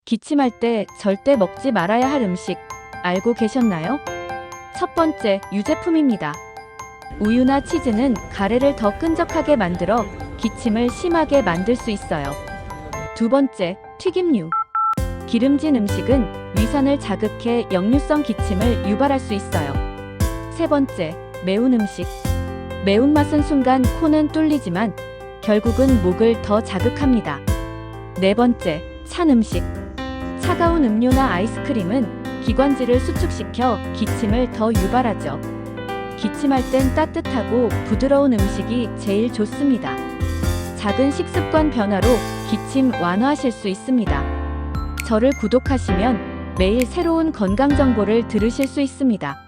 기침할 때 절대 먹지 말아야 할 음식 알고 계셨나요? 첫 번째, 유제품입니다. 우유나 치즈는 가래를 더 끈적하게 만들어 기침을 심하게 만들 수 있어요. 두 번째, 튀김류. 기름진 음식은 위산을 자극해 역류성 기침을 유발할 수 있어요. 세 번째, 매운 음식. 매운맛은 순간 코는 뚫리지만 결국은 목을 더 자극합니다. 네 번째, 찬 음식. 차가운 음료나 아이스크림은 기관지를 수축시켜 기침을 더 유발하죠. 기침할 땐 따뜻하고 부드러운 음식이 제일 좋습니다. 작은 식습관 변화로 기침 완화하실 수 있습니다. 저를 구독하시면 매일 새로운 건강 정보를 들으실 수 있습니다.